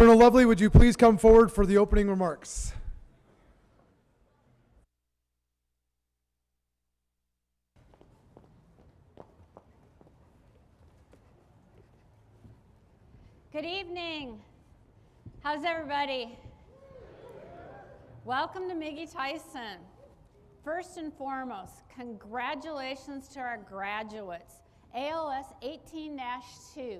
Colonel Lovely, would you please come forward for the opening remarks? Good evening. How's everybody? Welcome to McGhee-Tyson. First and foremost, congratulations to our graduates. ALS 18-2.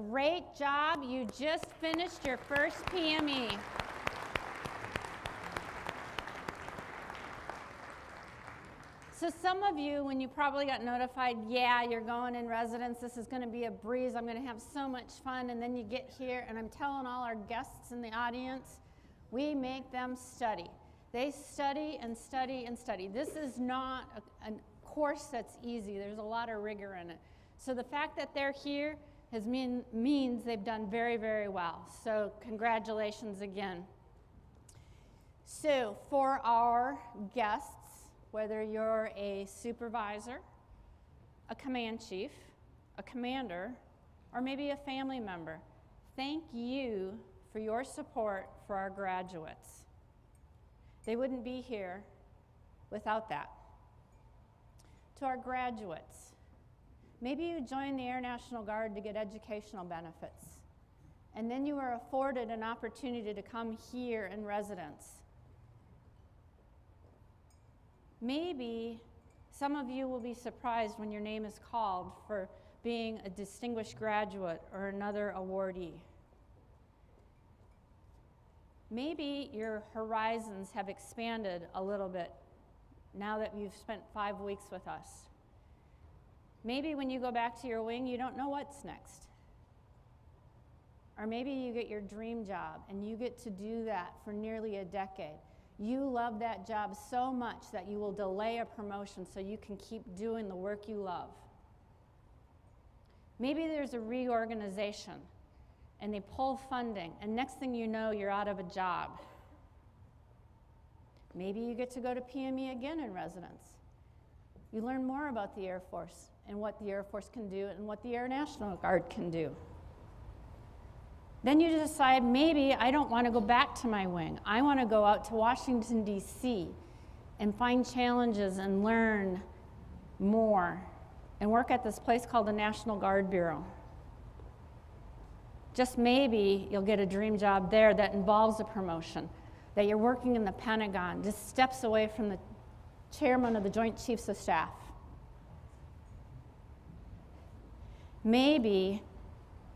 Great job. You just finished your first PME. So some of you, when you probably got notified, yeah, you're going in residence, this is going to be a breeze, I'm going to have so much fun, and then you get here, and I'm telling all our guests in the audience, we make them study. They study and study and study. This is not a course that's easy. There's a lot of rigor in it. So the fact that they're here means they've done very, very well. So congratulations again. So for our guests, whether you're a supervisor, a command chief, a commander, or maybe a family member, thank you for your support for our graduates. They wouldn't be here without that. To our graduates, maybe you joined the Air National Guard to get educational benefits, and then you were afforded an opportunity to come here in residence. Maybe some of you will be surprised when your name is called for being a distinguished graduate or another awardee. Maybe your horizons have expanded a little bit now that you've spent 5 weeks with us. Maybe when you go back to your wing, you don't know what's next. Or maybe you get your dream job and you get to do that for nearly a decade. You love that job so much that you will delay a promotion so you can keep doing the work you love. Maybe there's a reorganization and they pull funding, and next thing you know, you're out of a job. Maybe you get to go to PME again in residence. You learn more about the Air Force and what the Air Force can do and what the Air National Guard can do. Then you decide, maybe I don't want to go back to my wing. I want to go out to Washington, D.C. and find challenges and learn more and work at this place called the National Guard Bureau. Just maybe you'll get a dream job there that involves a promotion, that you're working in the Pentagon, just steps away from the chairman of the Joint Chiefs of Staff. Maybe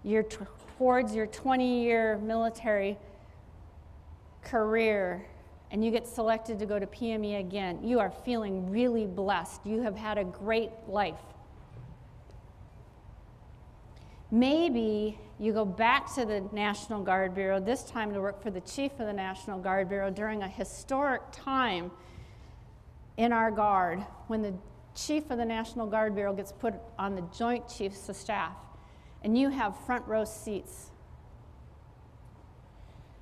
you're towards your 20-year military career and you get selected to go to PME again. You are feeling really blessed. You have had a great life. Maybe you go back to the National Guard Bureau, this time to work for the Chief of the National Guard Bureau during a historic time in our Guard when the Chief of the National Guard Bureau gets put on the Joint Chiefs of Staff. And you have front row seats.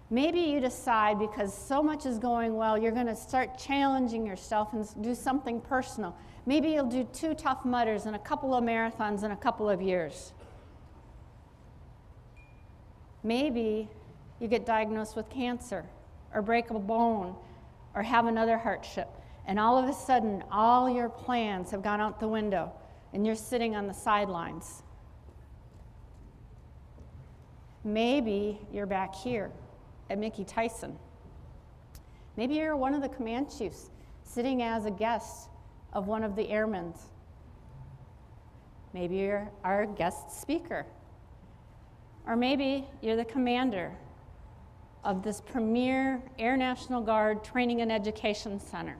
Maybe you decide, because so much is going well, you're going to start challenging yourself and do something personal. Maybe you'll do 2 Tough Mudders and a couple of marathons in a couple of years. Maybe you get diagnosed with cancer or break a bone or have another hardship, and all of a sudden all your plans have gone out the window and you're sitting on the sidelines. Maybe you're back here at McGhee-Tyson. Maybe you're one of the command chiefs sitting as a guest of one of the airmen. Maybe you're our guest speaker. Or maybe you're the commander of this premier Air National Guard Training and Education Center.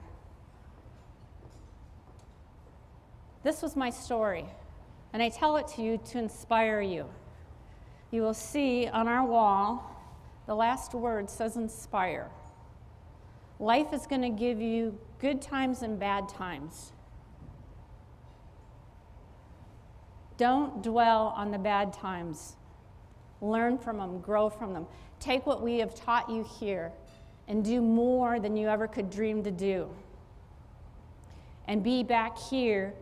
This was my story, and I tell it to you to inspire you. You will see on our wall, the last word says inspire. Life is going to give you good times and bad times. Don't dwell on the bad times. Learn from them, grow from them. Take what we have taught you here and do more than you ever could dream to do. And be back here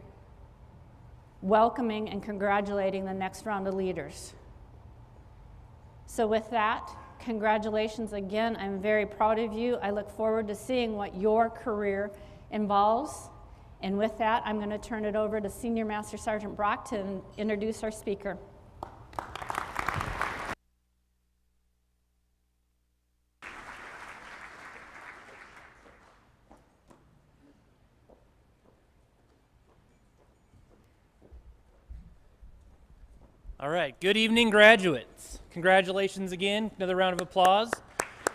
welcoming and congratulating the next round of leaders. So with that, congratulations again. I'm very proud of you. I look forward to seeing what your career involves. And with that, I'm going to turn it over to Senior Master Sergeant Brock to introduce our speaker. All right, good evening, graduates. Congratulations again. Another round of applause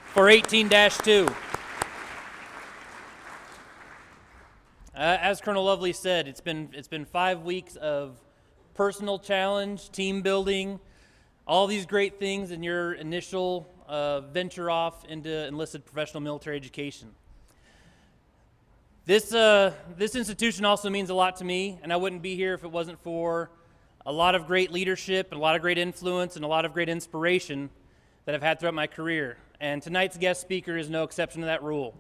for 18-2. As Colonel Lovely said, it's been 5 weeks of personal challenge, team building, all these great things in your initial venture off into enlisted professional military education. This institution also means a lot to me, and I wouldn't be here if it wasn't for a lot of great leadership, and a lot of great influence, and a lot of great inspiration that I've had throughout my career. And tonight's guest speaker is no exception to that rule.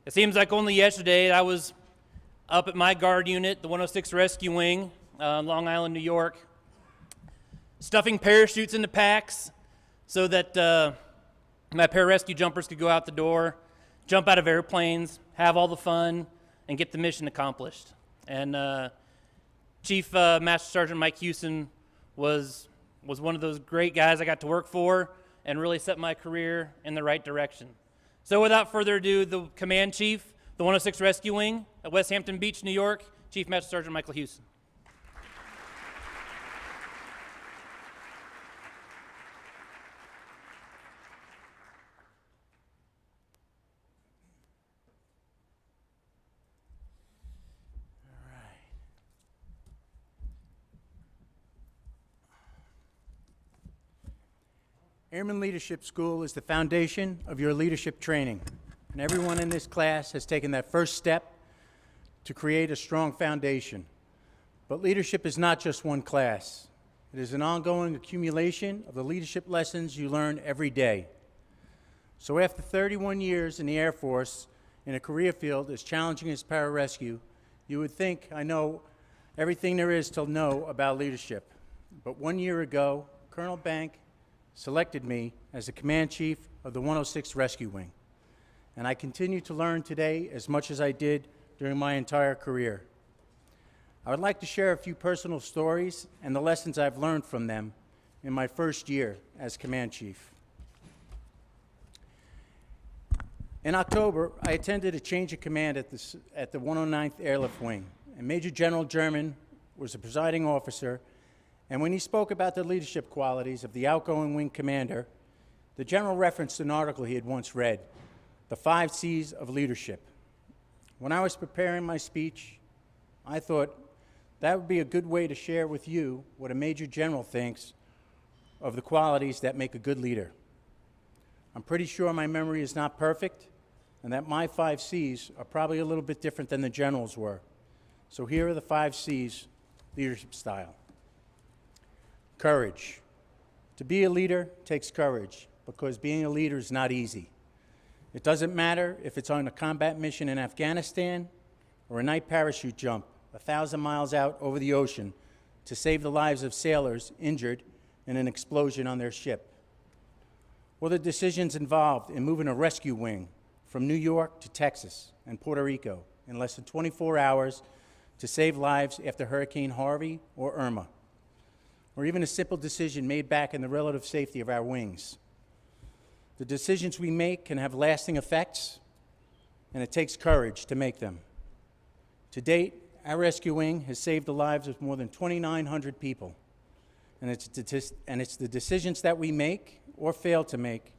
It seems like only yesterday I was up at my guard unit, the 106 Rescue Wing, Long Island, New York, stuffing parachutes into packs so that my pararescue jumpers could go out the door, jump out of airplanes, have all the fun, and get the mission accomplished. And Chief Master Sergeant Mike Hewson was one of those great guys I got to work for and really set my career in the right direction. So without further ado, the Command Chief, the 106 Rescue Wing at West Hampton Beach, New York, Chief Master Sergeant Michael Hewson. Airman Leadership School is the foundation of your leadership training, and everyone in this class has taken that first step to create a strong foundation. But leadership is not just one class. It is an ongoing accumulation of the leadership lessons you learn every day. So after 31 years in the Air Force, in a career field as challenging as pararescue, you would think I know everything there is to know about leadership. But 1 year ago, Colonel Bank selected me as the Command Chief of the 106 Rescue Wing. And I continue to learn today as much as I did during my entire career. I would like to share a few personal stories and the lessons I've learned from them in my first year as Command Chief. In October, I attended a change of command at the 109th Airlift Wing, and Major General German was the presiding officer. And when he spoke about the leadership qualities of the outgoing wing commander, the general referenced an article he had once read, The 5 C's of Leadership. When I was preparing my speech, I thought that would be a good way to share with you what a major general thinks of the qualities that make a good leader. I'm pretty sure my memory is not perfect, and that my 5 C's are probably a little bit different than the general's were. So here are the 5 C's leadership style. Courage. To be a leader takes courage, because being a leader is not easy. It doesn't matter if it's on a combat mission in Afghanistan or a night parachute jump 1,000 miles out over the ocean to save the lives of sailors injured in an explosion on their ship. Or the decisions involved in moving a rescue wing from New York to Texas and Puerto Rico in less than 24 hours to save lives after Hurricane Harvey or Irma. Or even a simple decision made back in the relative safety of our wings. The decisions we make can have lasting effects, and it takes courage to make them. To date, our rescue wing has saved the lives of more than 2,900 people, and it's the decisions that we make or fail to make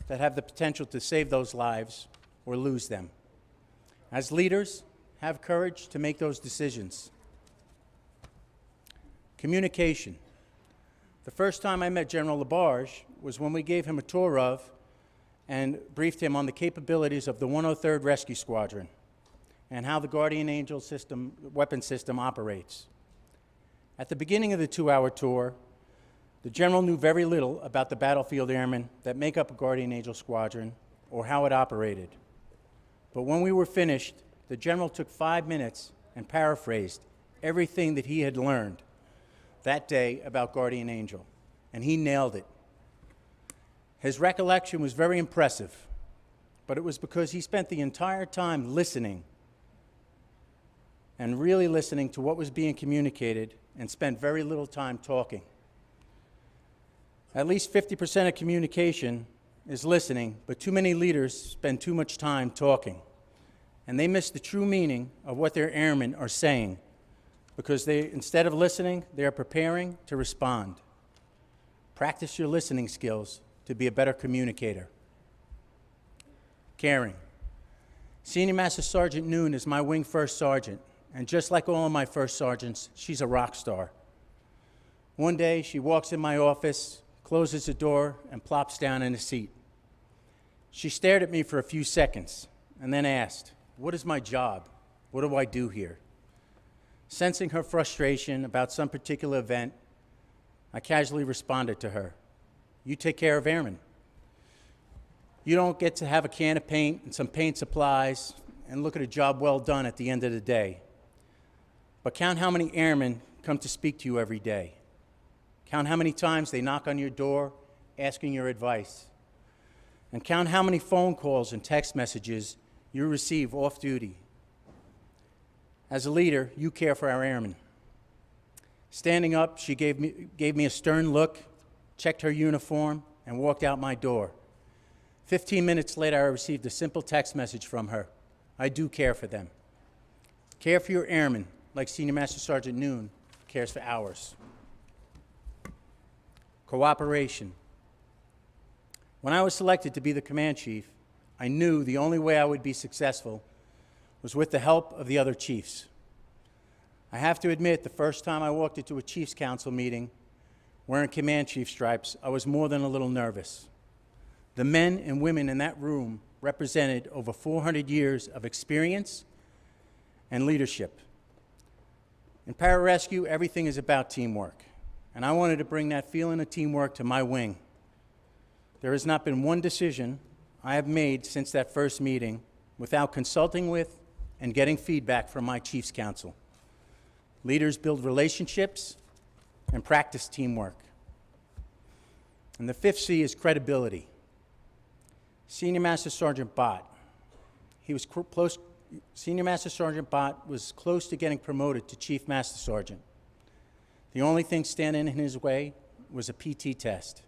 that have the potential to save those lives or lose them. As leaders, have courage to make those decisions. Communication. The first time I met General Labarge was when we gave him a tour of and briefed him on the capabilities of the 103rd Rescue Squadron and how the Guardian Angel system, weapon system operates. At the beginning of the 2-hour tour, the General knew very little about the battlefield airmen that make up a Guardian Angel squadron or how it operated. But when we were finished, the General took 5 minutes and paraphrased everything that he had learned that day about Guardian Angel, and he nailed it. His recollection was very impressive, but it was because he spent the entire time listening and really listening to what was being communicated and spent very little time talking. At least 50% of communication is listening, but too many leaders spend too much time talking, and they miss the true meaning of what their airmen are saying because instead of listening, they are preparing to respond. Practice your listening skills to be a better communicator. Caring. Senior Master Sergeant Noon is my wing first sergeant, and just like all of my first sergeants, she's a rock star. One day, she walks in my office, closes the door, and plops down in a seat. She stared at me for a few seconds and then asked, "What is my job? What do I do here?" Sensing her frustration about some particular event, I casually responded to her, "You take care of airmen. You don't get to have a can of paint and some paint supplies and look at a job well done at the end of the day. But count how many airmen come to speak to you every day. Count how many times they knock on your door asking your advice. And count how many phone calls and text messages you receive off duty. As a leader, you care for our airmen." Standing up, she gave me a stern look, checked her uniform, and walked out my door. 15 minutes later, I received a simple text message from her. I do care for them. Care for your airmen, like Senior Master Sergeant Noon cares for ours. Cooperation. When I was selected to be the command chief, I knew the only way I would be successful was with the help of the other chiefs. I have to admit, the first time I walked into a Chiefs Council meeting wearing command chief stripes, I was more than a little nervous. The men and women in that room represented over 400 years of experience and leadership. In pararescue, everything is about teamwork, and I wanted to bring that feeling of teamwork to my wing. There has not been one decision I have made since that first meeting without consulting with and getting feedback from my Chiefs Council. Leaders build relationships and practice teamwork. And the fifth C is credibility. Senior Master Sergeant Bott. Senior Master Sergeant Bott was close to getting promoted to Chief Master Sergeant. The only thing standing in his way was a PT test.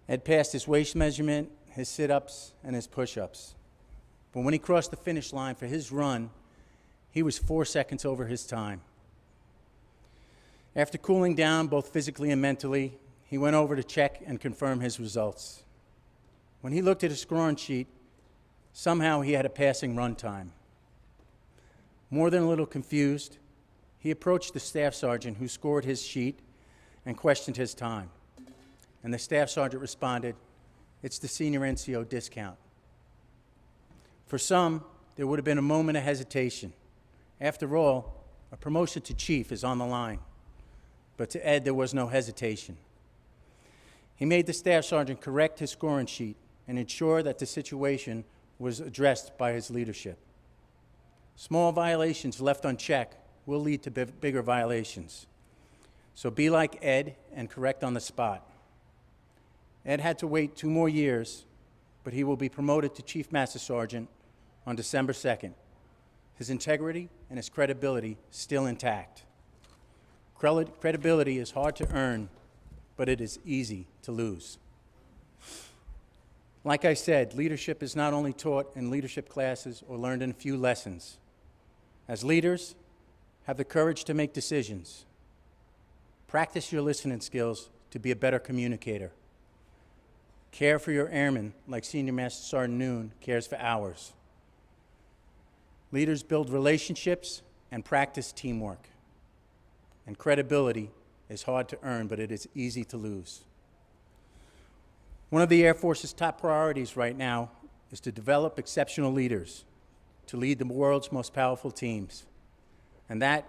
Ed passed his waist measurement, his sit-ups, and his push-ups. But when he crossed the finish line for his run, he was 4 seconds over his time. After cooling down both physically and mentally, he went over to check and confirm his results. When he looked at his scoring sheet, somehow he had a passing run time. More than a little confused, he approached the staff sergeant who scored his sheet and questioned his time. And the staff sergeant responded, "It's the senior NCO discount." For some, there would have been a moment of hesitation. After all, a promotion to chief is on the line. But to Ed, there was no hesitation. He made the staff sergeant correct his scoring sheet and ensure that the situation was addressed by his leadership. Small violations left unchecked will lead to bigger violations. So be like Ed and correct on the spot. Ed had to wait 2 more years, but he will be promoted to Chief Master Sergeant on December 2nd. His integrity and his credibility still intact. Credibility is hard to earn, but it is easy to lose. Like I said, leadership is not only taught in leadership classes or learned in a few lessons. As leaders, have the courage to make decisions. Practice your listening skills to be a better communicator. Care for your airmen like Senior Master Sergeant Noon cares for ours. Leaders build relationships and practice teamwork. And credibility is hard to earn, but it is easy to lose. One of the Air Force's top priorities right now is to develop exceptional leaders to lead the world's most powerful teams. And that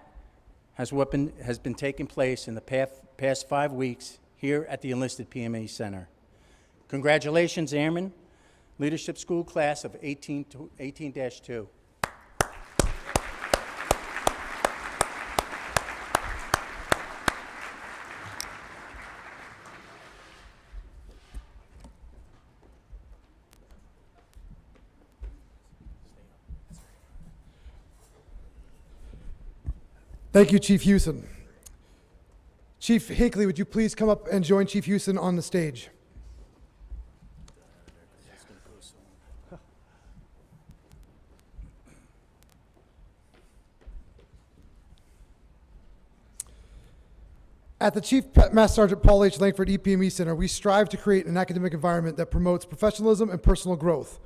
has been taking place in the past 5 weeks here at the Enlisted PMA Center. Congratulations, Airmen, Leadership School Class of 18-2. Thank you, Chief Hewson. Chief Hinckley, would you please come up and join Chief Hewson on the stage? At the Chief Master Sergeant Paul H. Langford EPME Center, we strive to create an academic environment that promotes professionalism and personal growth.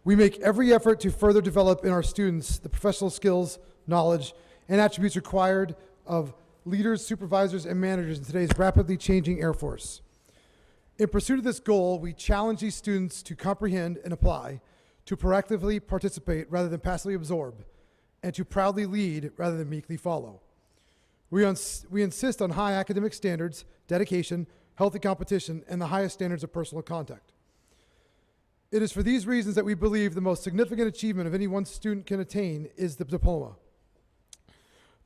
We make every effort to further develop in our students the professional skills, knowledge, and attributes required of leaders, supervisors, and managers in today's rapidly changing Air Force. In pursuit of this goal, we challenge these students to comprehend and apply, to proactively participate rather than passively absorb, and to proudly lead rather than meekly follow. We insist on high academic standards, dedication, healthy competition, and the highest standards of personal conduct. It is for these reasons that we believe the most significant achievement of any one student can attain is the diploma.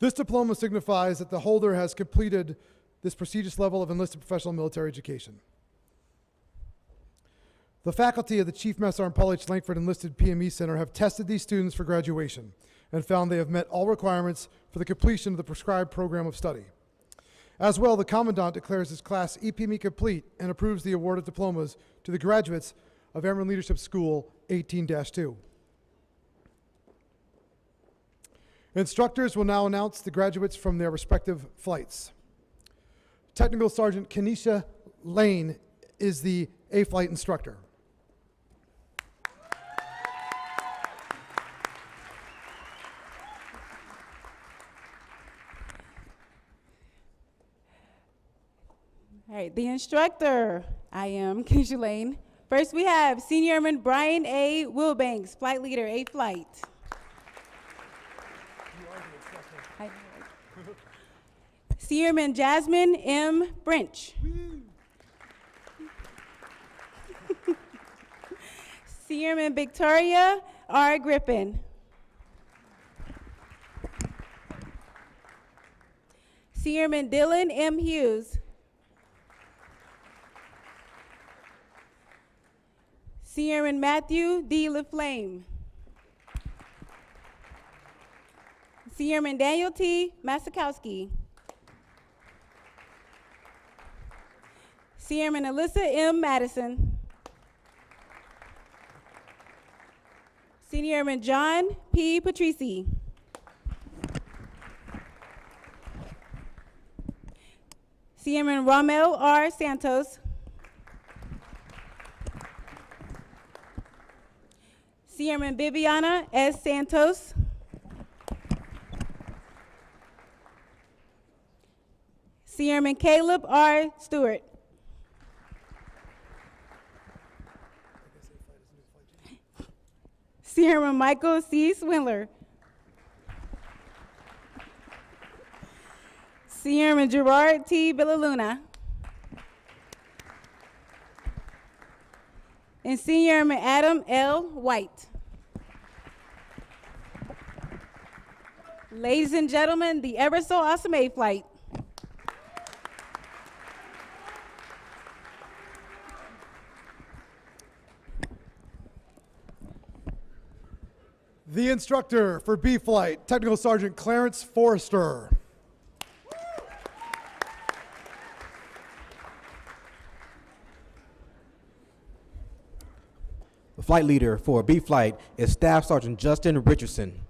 This diploma signifies that the holder has completed this prestigious level of enlisted professional military education. The faculty of the Chief Master Sergeant Paul H. Langford Enlisted PME Center have tested these students for graduation and found they have met all requirements for the completion of the prescribed program of study. As well, the Commandant declares his class EPME complete and approves the award of diplomas to the graduates of Airman Leadership School 18-2. Instructors will now announce the graduates from their respective flights. Technical Sergeant Kenesha Lane is the A flight instructor. All right, the instructor, I am Kenesha Lane. First, we have Senior Airman Brian A. Wilbanks, flight leader, A flight. Senior Airman Jasmine M. French. Senior Airman Victoria R. Griffin. Senior Airman Dylan M. Hughes. Senior Airman Matthew D. LaFlame. Senior Airman Daniel T. Masakowski. Senior Airman Alyssa M. Madison. Senior Airman John P. Patrici. Senior Airman Ramel R. Santos. Senior Airman Bibiana S. Santos. Senior Airman Caleb R. Stewart. Senior Airman Michael C. Swindler. Senior Airman Gerard T. Villaluna. And Senior Airman Adam L. White. Ladies and gentlemen, the ever so awesome A flight. The instructor for B flight, Technical Sergeant Clarence Forrester. The flight leader for B flight is Staff Sergeant Justin Richardson.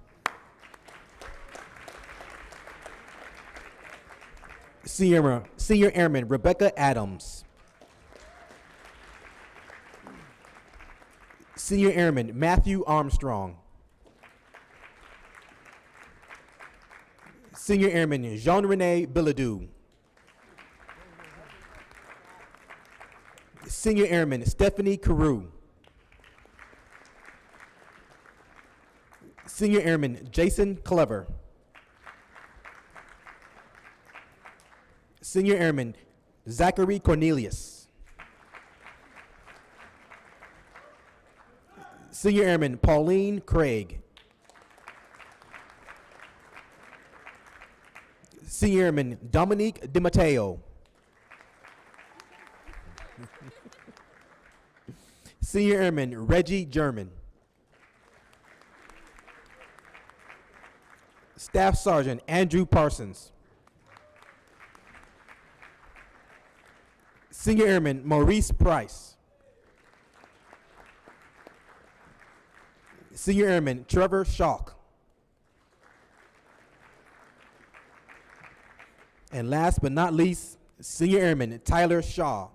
Senior Airman Rebecca Adams. Senior Airman Matthew Armstrong. Senior Airman Jean-Rene Billadou. Senior Airman Stephanie Carew. Senior Airman Jason Clever. Senior Airman Zachary Cornelius. Senior Airman Pauline Craig. Senior Airman Dominique DiMatteo. Senior Airman Reggie German. Staff Sergeant Andrew Parsons. Senior Airman Maurice Price. Senior Airman Trevor Schalk. And last but not least, Senior Airman Tyler Shaw.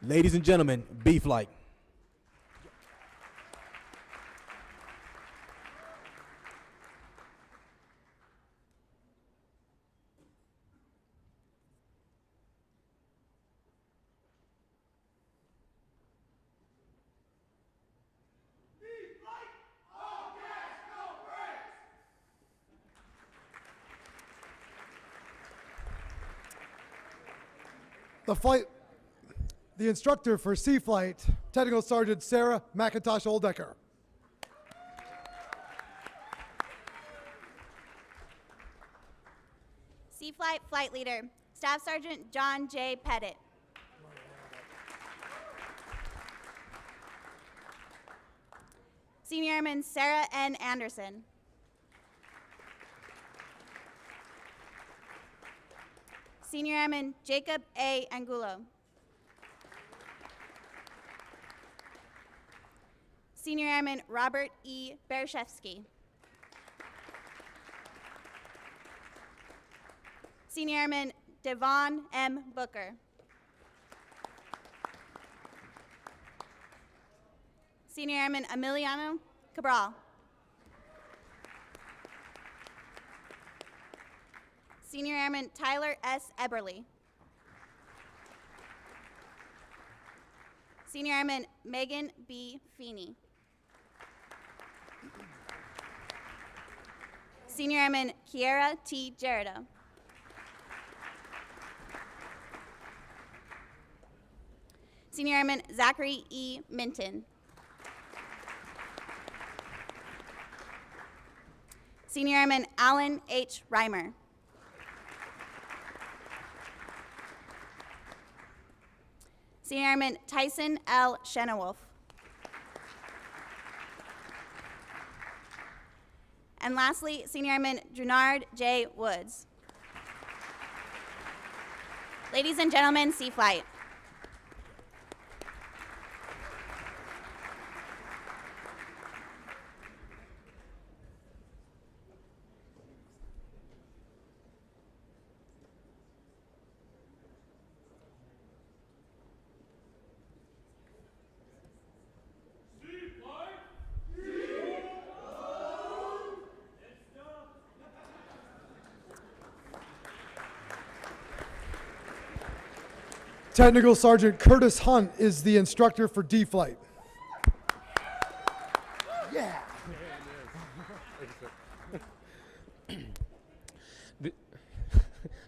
Ladies and gentlemen, B Flight. The instructor for C Flight, Technical Sergeant Sarah McIntosh Oldecker. C Flight Flight Leader, Staff Sergeant John J. Pettit. Senior Airman Sarah N. Anderson. Senior Airman Jacob A. Angulo. Senior Airman Robert E. Bereshevsky. Senior Airman Devon M. Booker. Senior Airman Emiliano Cabral. Senior Airman Tyler S. Eberly. Senior Airman Megan B. Feeney. Senior Airman Kiera T. Gerardo. Senior Airman Zachary E. Minton. Senior Airman Alan H. Reimer. Senior Airman Tyson L. Shenewolf. And lastly, Senior Airman Junard J. Woods. Ladies and gentlemen, C Flight. Technical Sergeant Curtis Hunt is the instructor for D Flight. Yeah.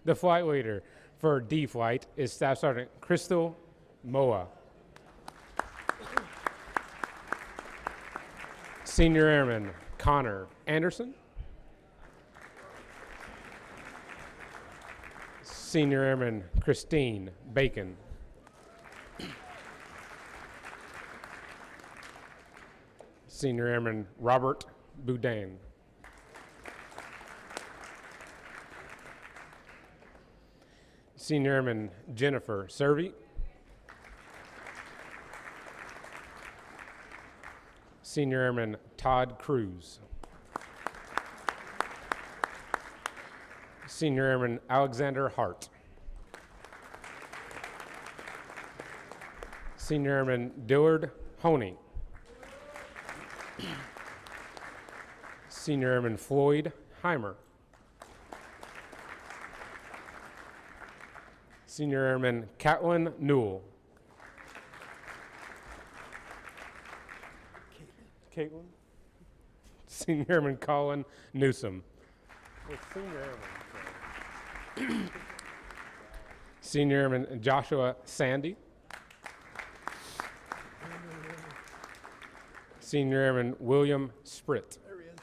The flight leader for D Flight is Staff Sergeant Crystal Moa. Senior Airman Connor Anderson. Senior Airman Christine Bacon. Senior Airman Robert Boudin. Senior Airman Jennifer Servey. Senior Airman Todd Cruz. Senior Airman Alexander Hart. Senior Airman Dillard Honey. Senior Airman Floyd Heimer. Senior Airman Catlin Newell. Caitlin? Senior Airman Colin Newsom. Senior Airman Joshua Sandy. Senior Airman William Spritt. There he is.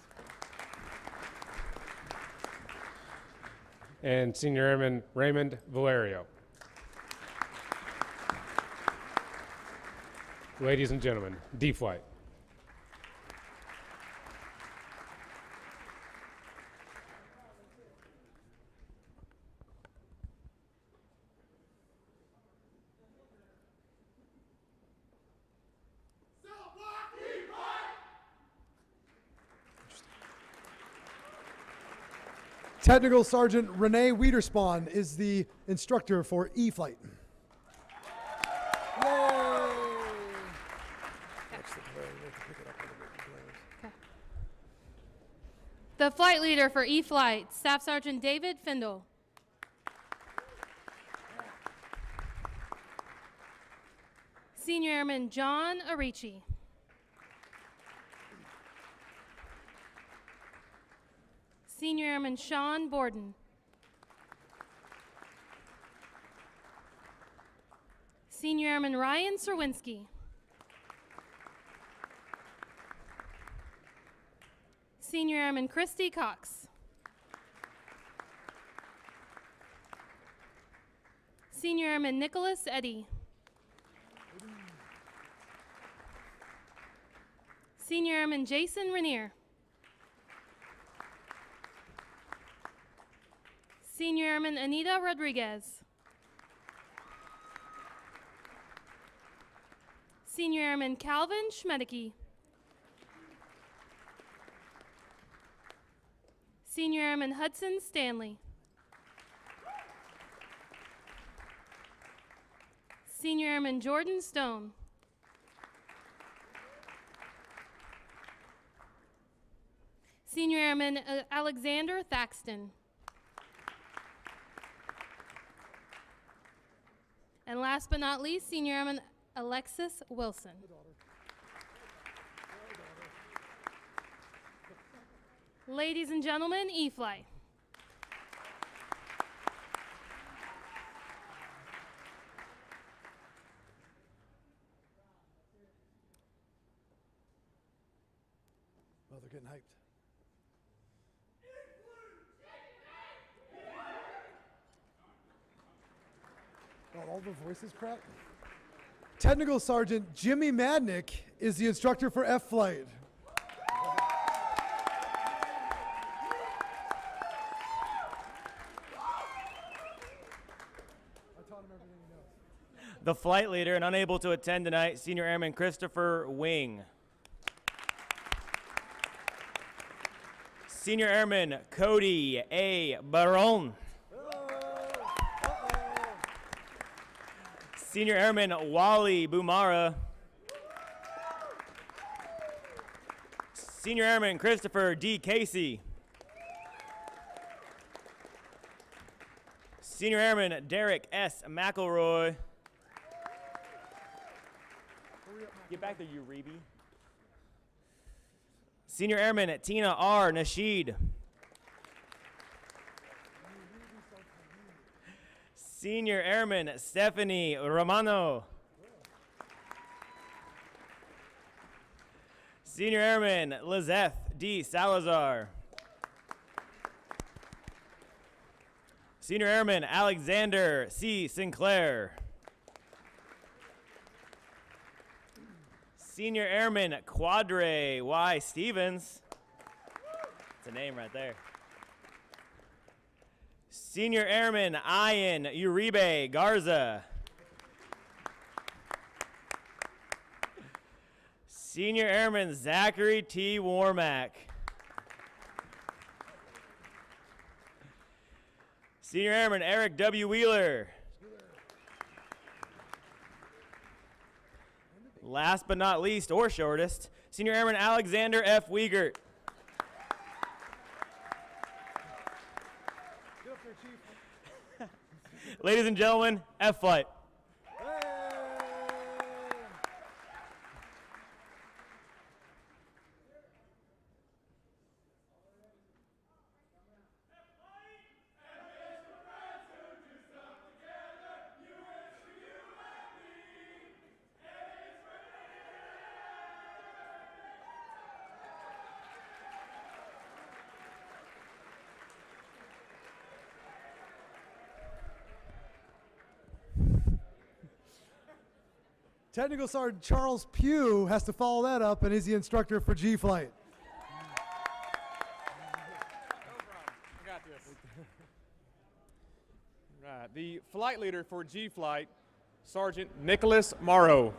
And Senior Airman Raymond Valerio. Ladies and gentlemen, D Flight. Technical Sergeant Renee Wiederspawn is the instructor for E-Flight. The flight leader for E-Flight, Staff Sergeant David Findle. Senior Airman John Arici. Senior Airman Sean Borden. Senior Airman Ryan Serwinski. Senior Airman Christy Cox. Senior Airman Nicholas Eddy. Senior Airman Jason Rainier. Senior Airman Anita Rodriguez. Senior Airman Calvin Schmedeke. Senior Airman Hudson Stanley. Senior Airman Jordan Stone. Senior Airman Alexander Thaxton. And last but not least, Senior Airman Alexis Wilson. Ladies and gentlemen, E-Flight. Well, they're getting hyped. Oh, all the voices crack? Technical Sergeant Jimmy Madnick is the instructor for F-Flight. The flight leader and unable to attend tonight, Senior Airman Christopher Wing. Senior Airman Cody A. Baron. Senior Airman Wally Bumara. Senior Airman Christopher D. Casey. Senior Airman Derek S. McElroy. Get back there, you Reeby. Senior Airman Tina R. Nasheed. Senior Airman Stephanie Romano. Senior Airman Lizeth D. Salazar. Senior Airman Alexander C. Sinclair. Senior Airman Quadre Y. Stevens. That's a name right there. Senior Airman Ian Uribe Garza. Senior Airman Zachary T. Warmack. Senior Airman Eric W. Wheeler. Last but not least, or shortest, Senior Airman Alexander F. Wiegert. Ladies and gentlemen, F-Flight. Technical Sergeant Charles Pugh has to follow that up and is the instructor for G-Flight. I got this. Right, the flight leader for G-Flight, Sergeant Nicholas Morrow.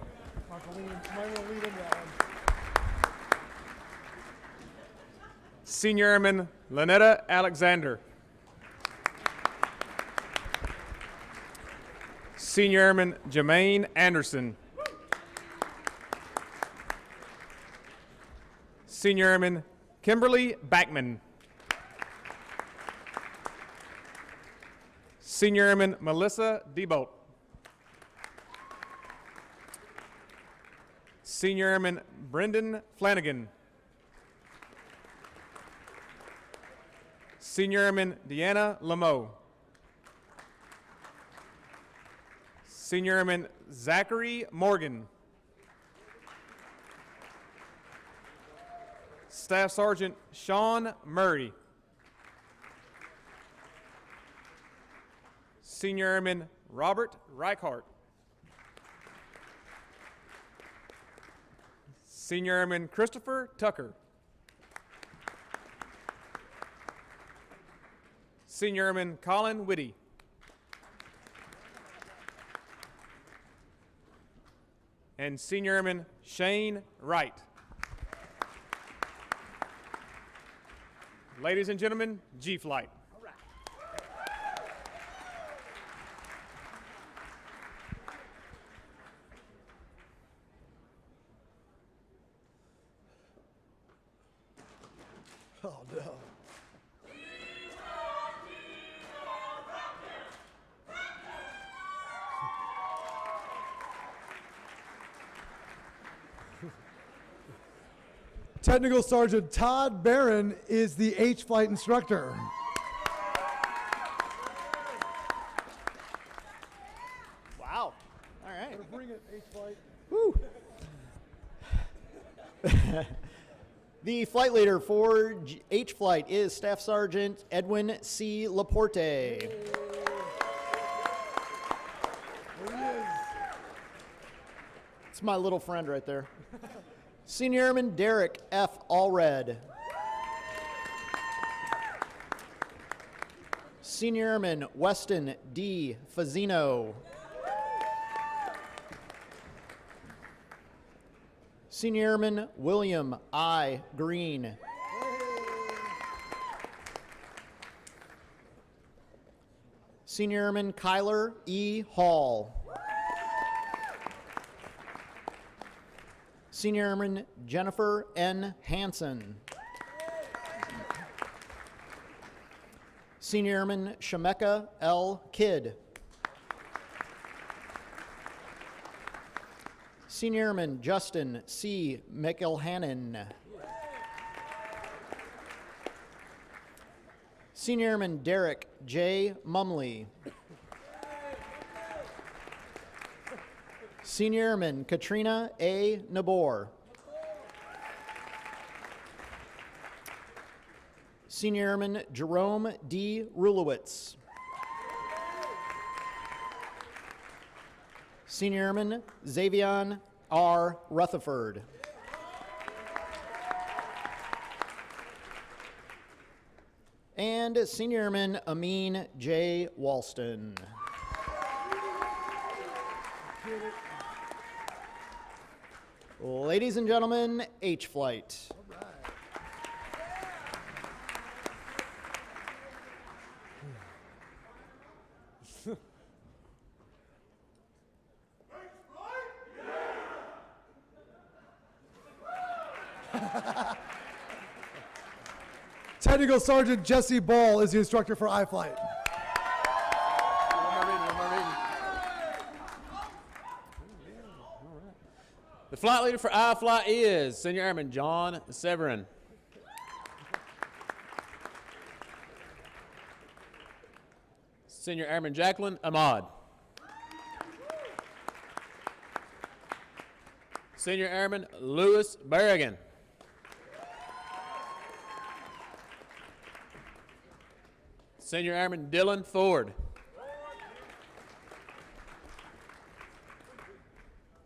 Senior Airman Lynetta Alexander. Senior Airman Jermaine Anderson. Senior Airman Kimberly Backman. Senior Airman Melissa Debolt. Senior Airman Brendan Flanagan. Senior Airman Deanna Lameau. Senior Airman Zachary Morgan. Staff Sergeant Sean Murray. Senior Airman Robert Reichart. Senior Airman Christopher Tucker. Senior Airman Colin Whitty. And Senior Airman Shane Wright. Ladies and gentlemen, G Flight. Oh, no. Technical Sergeant Todd Barron is the H-Flight instructor. Wow. All right. Bring it, H-Flight. Woo. The flight leader for H-Flight is Staff Sergeant Edwin C. Laporte. There he is. It's my little friend right there. Senior Airman Derek F. Allred. Senior Airman Weston D. Fazzino. Senior Airman William I. Green. Senior Airman Kyler E. Hall. Senior Airman Jennifer N. Hansen. Senior Airman Shemeka L. Kidd. Senior Airman Justin C. McElhannon. Senior Airman Derek J. Mumley. Senior Airman Katrina A. Nabor. Senior Airman Jerome D. Rulowitz. Senior Airman Xavion R. Rutherford. And Senior Airman Amin J. Walston. Ladies and gentlemen, H-Flight. Technical Sergeant Jesse Ball is the instructor for I-Flight. The flight leader for I-Flight is Senior Airman John Severin. Senior Airman Jacqueline Ahmad. Senior Airman Lewis Berrigan. Senior Airman Dylan Ford.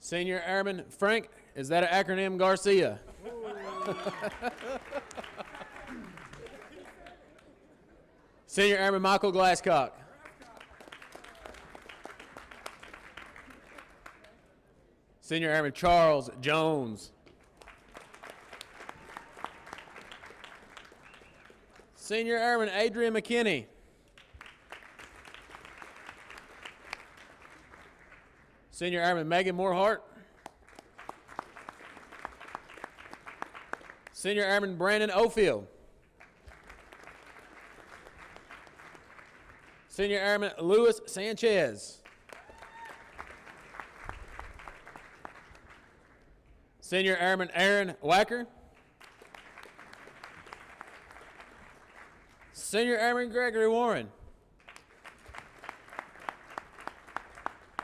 Senior Airman Frank, is that an acronym, Garcia? Senior Airman Michael Glasscock. Senior Airman Charles Jones. Senior Airman Adrian McKinney. Senior Airman Megan Moorhart. Senior Airman Brandon Ofield. Senior Airman Luis Sanchez. Senior Airman Aaron Wacker. Senior Airman Gregory Warren.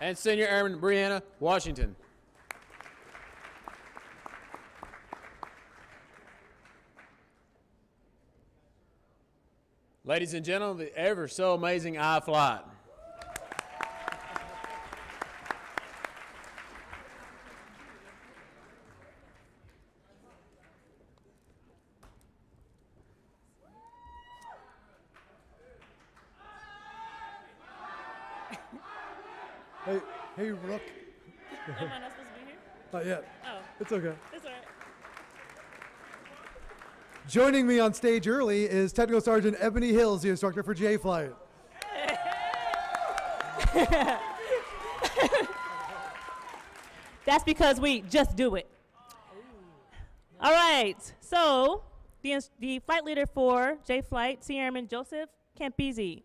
And Senior Airman Brianna Washington. Ladies and gentlemen, the ever so amazing I-Flight. Hey, Rook. Am I not supposed to be here? Not yet. Oh. It's okay. It's all right. Joining me on stage early is Technical Sergeant Ebony Hills, the instructor for J Flight. That's because we just do it. All right. So the flight leader for J Flight, Senior Airman Joseph Campisi.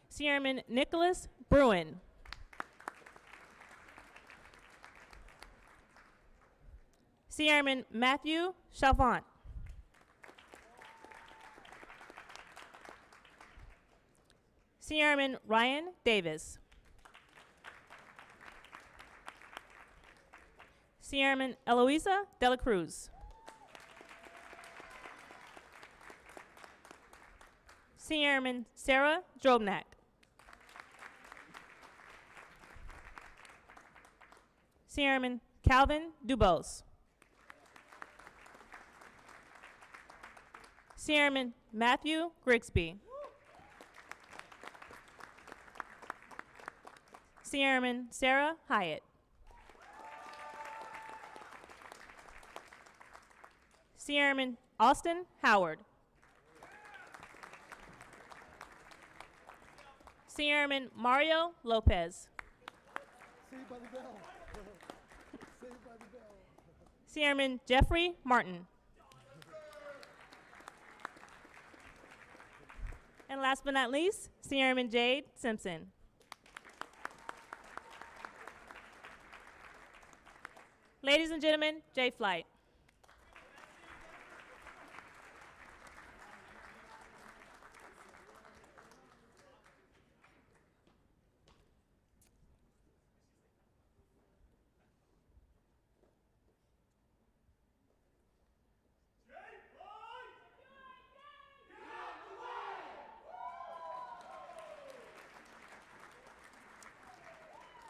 Senior Airman Nicholas Bruin. Senior Airman Matthew Chalfant. Senior Airman Ryan Davis. Senior Airman Eloisa Dela Cruz. Senior Airman Sarah Drobnak. Senior Airman Calvin Dubose. Senior Airman Matthew Grigsby. Senior Airman Sarah Hyatt. Senior Airman Austin Howard. Senior Airman Mario Lopez. Saved by the bell. Saved by the bell. Senior Airman Jeffrey Martin. And last but not least, Senior Airman Jade Simpson. Ladies and gentlemen, J Flight.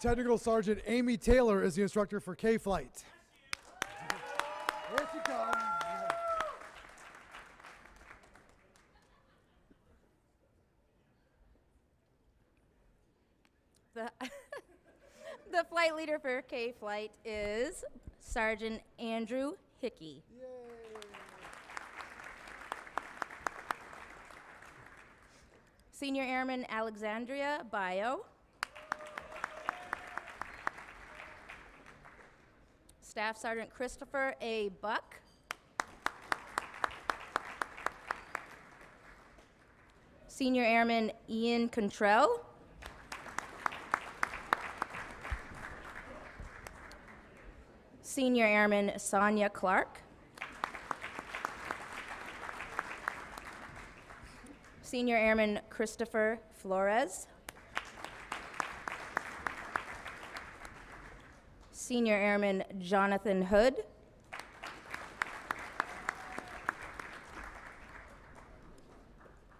Technical Sergeant Amy Taylor is the instructor for K Flight. Here she comes. The flight leader for K Flight is Sergeant Andrew Hickey. Senior Airman Alexandria Bio. Staff Sergeant Christopher A. Buck. Senior Airman Ian Contrell. Senior Airman Sonia Clark. Senior Airman Christopher Flores. Senior Airman Jonathan Hood.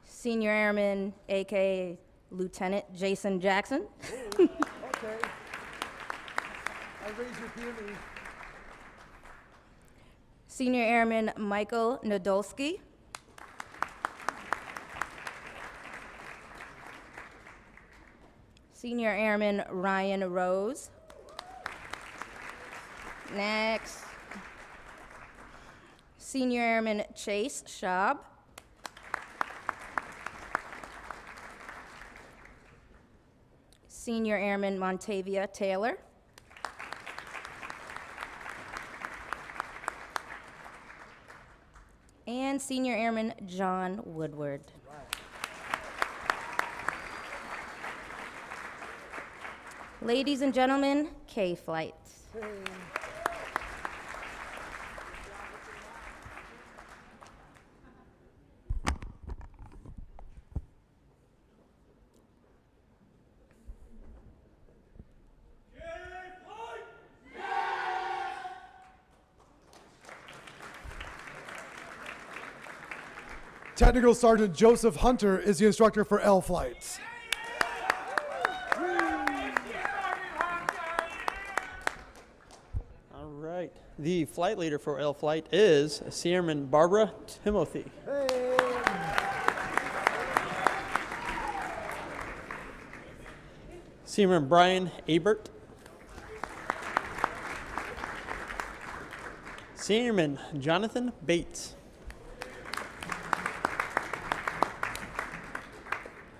Senior Airman, aka Lieutenant Jason Jackson. Okay. I raise your PME. Senior Airman Michael Nadolski. Senior Airman Ryan Rose. Next. Senior Airman Chase Schaub. Senior Airman Montavia Taylor. And Senior Airman John Woodward. Ladies and gentlemen, K Flight. Technical Sergeant Joseph Hunter is the instructor for L Flight. All right. The flight leader for L Flight is Seaman Barbara Timothy. Seaman Brian Abert. Seaman Jonathan Bates.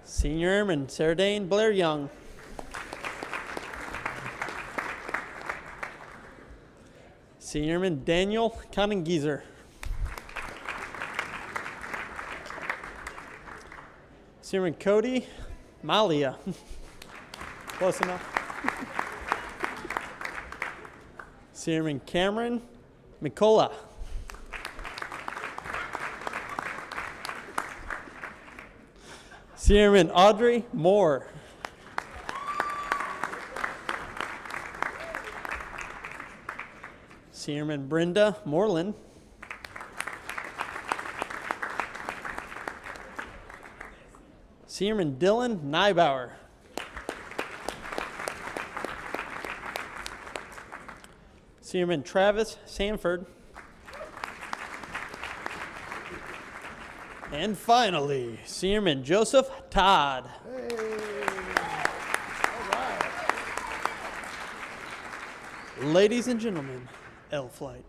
Senior Airman Sarah Dane Blair Young. Senior Airman Daniel Conningeezer. Senior Airman Cody Malia. Close enough. Senior Airman Cameron Mikola. Senior Airman Audrey Moore. Senior Airman Brenda Moreland. Senior Airman Dylan Nybauer. Senior Airman Travis Sanford. And finally, Senior Airman Joseph Todd. Ladies and gentlemen, L Flight.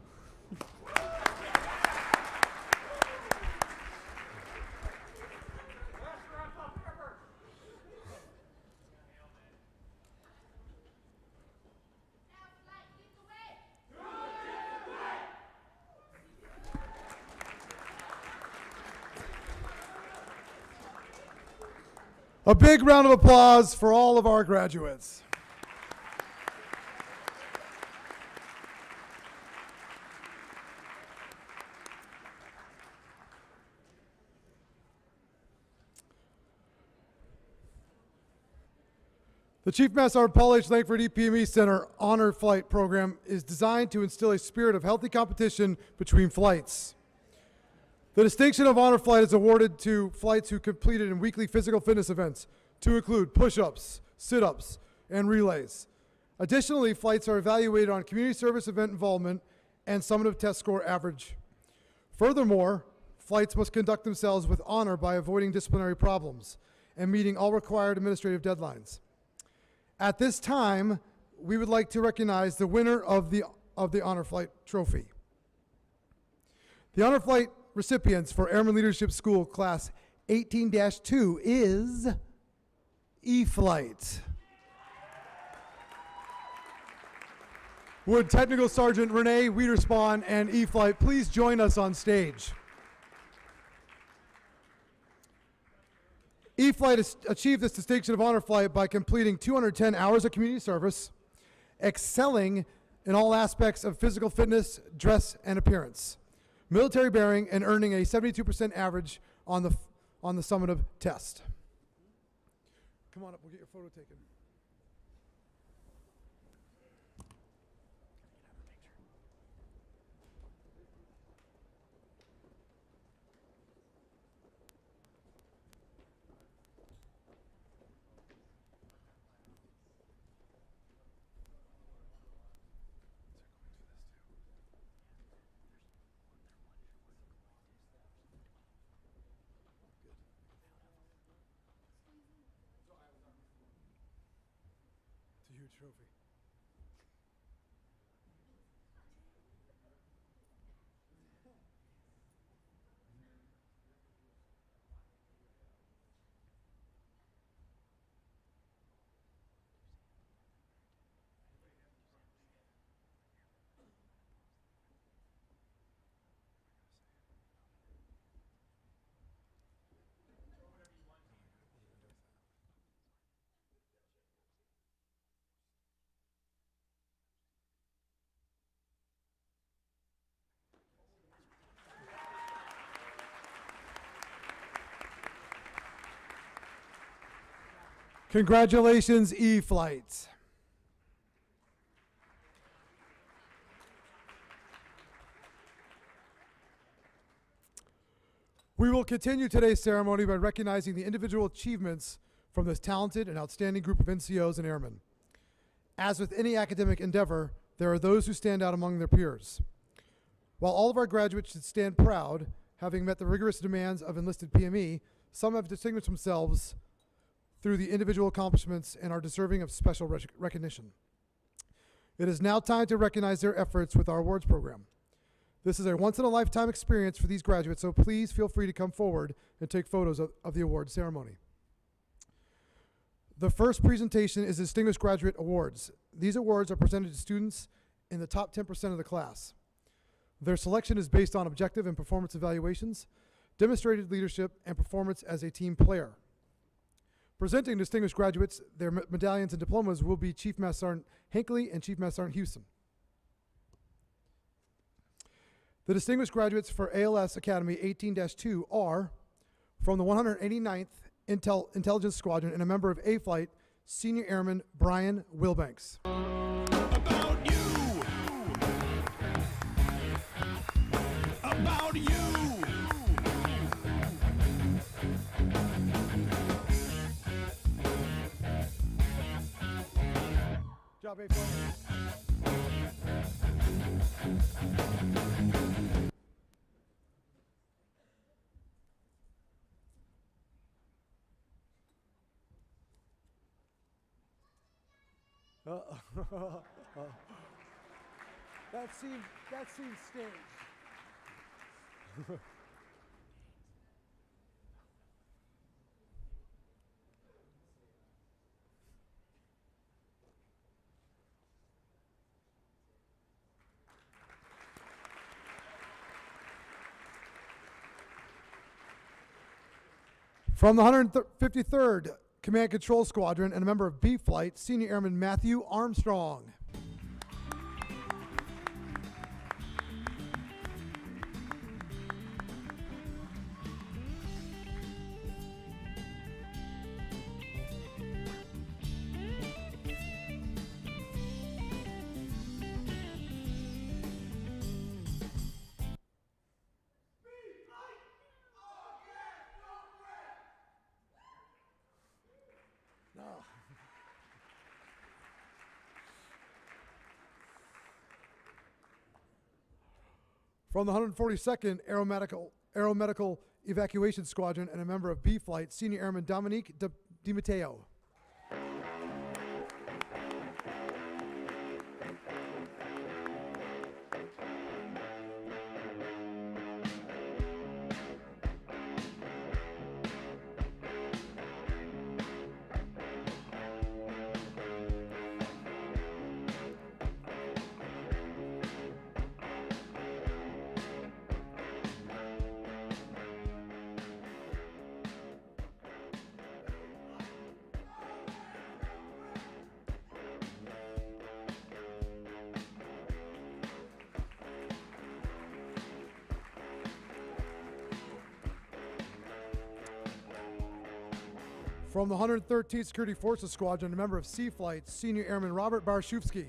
A big round of applause for all of our graduates. The Chief Master Sgt. Paul H. Langford EPME Center Honor Flight Program is designed to instill a spirit of healthy competition between flights. The distinction of honor flight is awarded to flights who completed in weekly physical fitness events, to include push-ups, sit-ups, and relays. Additionally, flights are evaluated on community service event involvement and summative test score average. Furthermore, flights must conduct themselves with honor by avoiding disciplinary problems and meeting all required administrative deadlines. At this time, we would like to recognize the winner of the Honor Flight Trophy. The Honor Flight recipients for Airman Leadership School Class 18-2 is E-Flight. Would Technical Sergeant Renee Wiederspawn and E-Flight please join us on stage? E-Flight has achieved this distinction of honor flight by completing 210 hours of community service, excelling in all aspects of physical fitness, dress, and appearance, military bearing, and earning a 72% average on the summative test. Come on up, we'll get your photo taken. Huge trophy. Congratulations, E-Flight. We will continue today's ceremony by recognizing the individual achievements from this talented and outstanding group of NCOs and airmen. As with any academic endeavor, there are those who stand out among their peers. While all of our graduates should stand proud, having met the rigorous demands of enlisted PME, some have distinguished themselves through the individual accomplishments and are deserving of special recognition. It is now time to recognize their efforts with our awards program. This is a once-in-a-lifetime experience for these graduates, so please feel free to come forward and take photos of the award ceremony. The first presentation is Distinguished Graduate Awards. These awards are presented to students in the top 10% of the class. Their selection is based on objective and performance evaluations, demonstrated leadership, and performance as a team player. Presenting distinguished graduates, their medallions and diplomas will be Chief Master Sergeant Hinckley and Chief Master Sergeant Hewson. The distinguished graduates for ALS Academy 18-2 are from the 189th Intelligence Squadron and a member of A-Flight, Senior Airman Brian Wilbanks. About you. About you. Job, A-Flight. That seems staged. From the 153rd Command Control Squadron and a member of B Flight, Senior Airman Matthew Armstrong. From the 142nd Aeromedical Evacuation Squadron and a member of B Flight, Senior Airman Dominique DiMatteo. From the 113th Security Forces Squadron, a member of C Flight, Senior Airman Robert Barshufsky.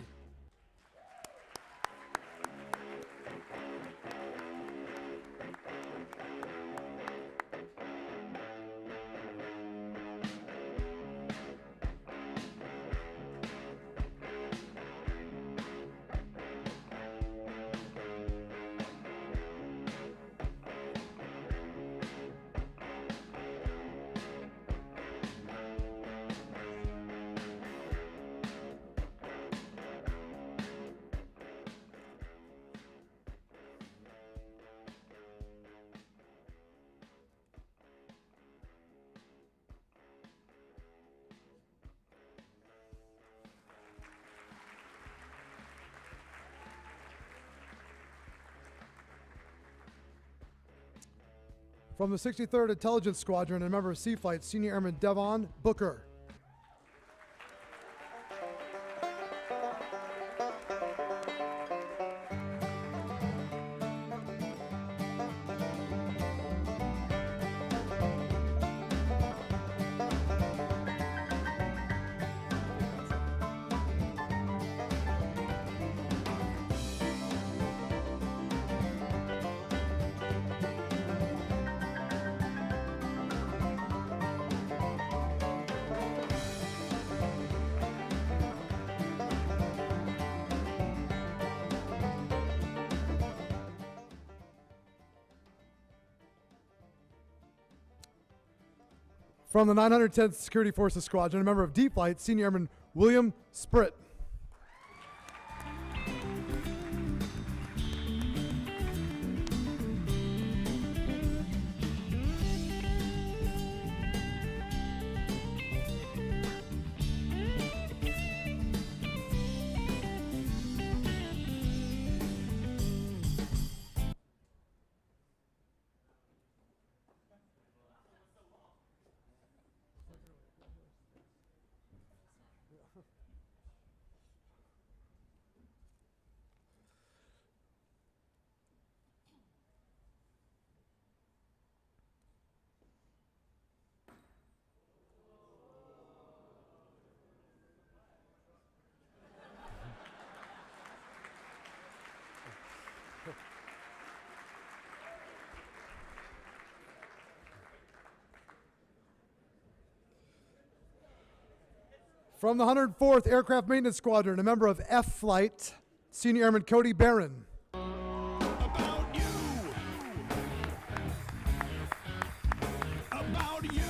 From the 63rd Intelligence Squadron and a member of C Flight, Senior Airman Devon Booker. From the 910th Security Forces Squadron, a member of D Flight, Senior Airman William Spritt. From the 104th Aircraft Maintenance Squadron, a member of F Flight, Senior Airman Cody Barron. About you. About you.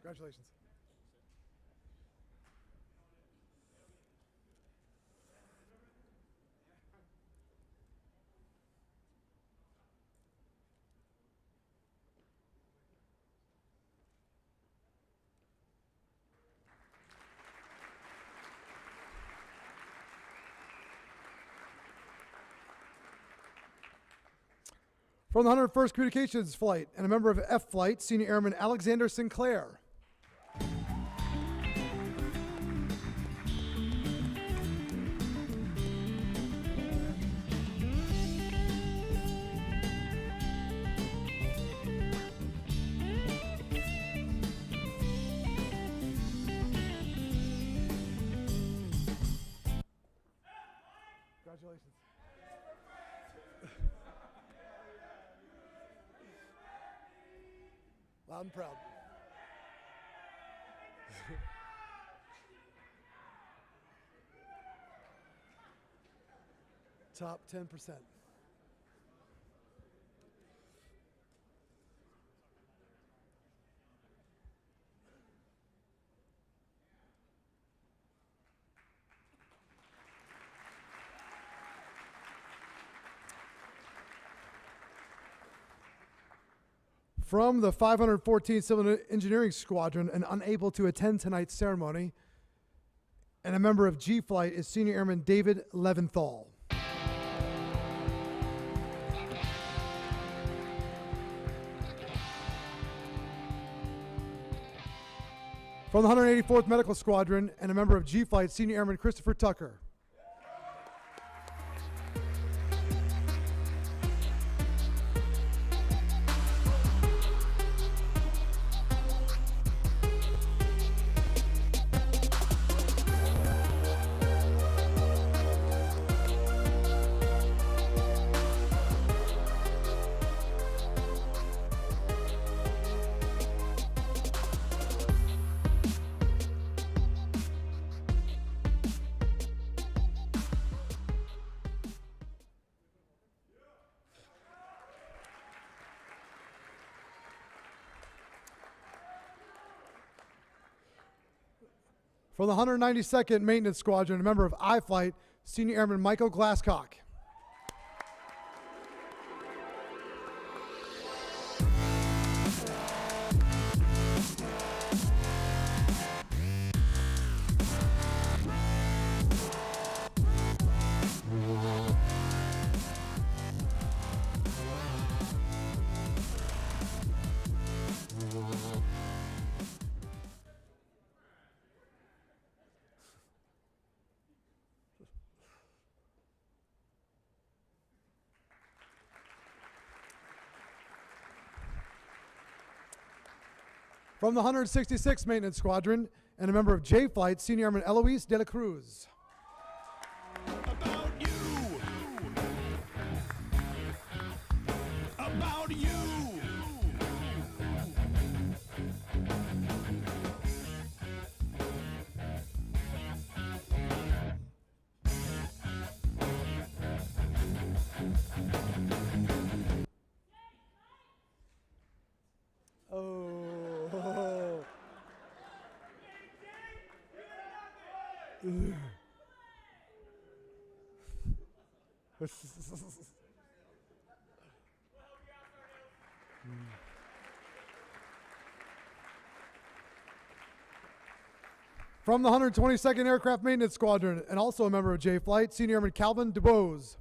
Congratulations. From the 101st Communications Flight and a member of F Flight, Senior Airman Alexander Sinclair. Congratulations. Loud and proud. Top 10%. From the 514th Civil Engineering Squadron and unable to attend tonight's ceremony, and a member of G Flight is Senior Airman David Leventhal. From the 184th Medical Squadron and a member of G Flight, Senior Airman Christopher Tucker. From the 192nd Maintenance Squadron, a member of I Flight, Senior Airman Michael Glasscock. From the 166th Maintenance Squadron and a member of J Flight, Senior Airman Eloise de la Cruz. About you. About you. From the 122nd Aircraft Maintenance Squadron, and also a member of J Flight, Senior Airman Calvin DeBose.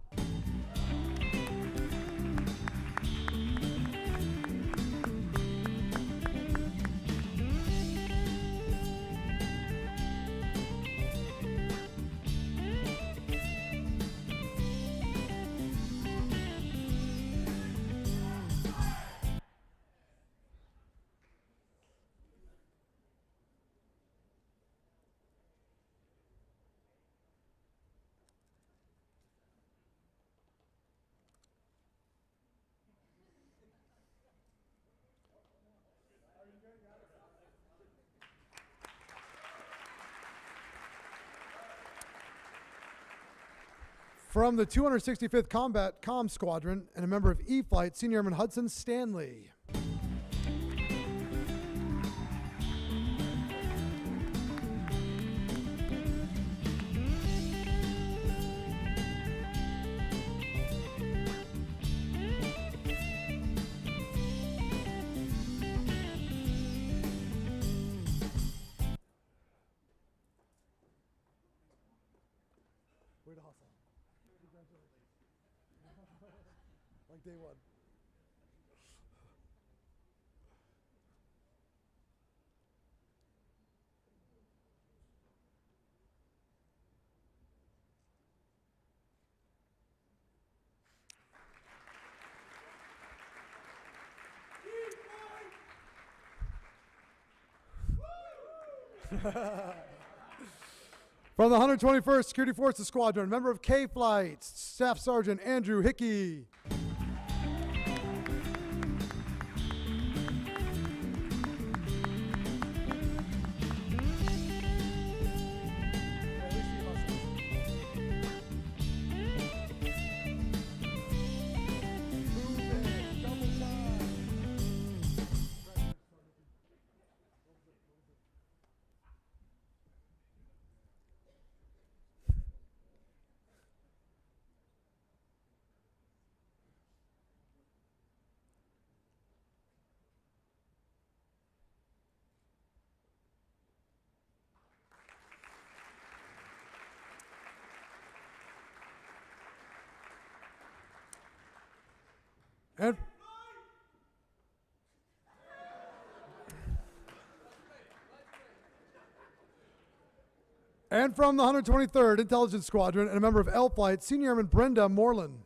From the 265th Combat Comm Squadron and a member of E-Flight, Senior Airman Hudson Stanley. Way to hustle. Like day one. From the 121st Security Forces Squadron, member of K-Flight, Staff Sergeant Andrew Hickey. And from the 123rd Intelligence Squadron and a member of L-Flight, Senior Airman Brenda Moreland.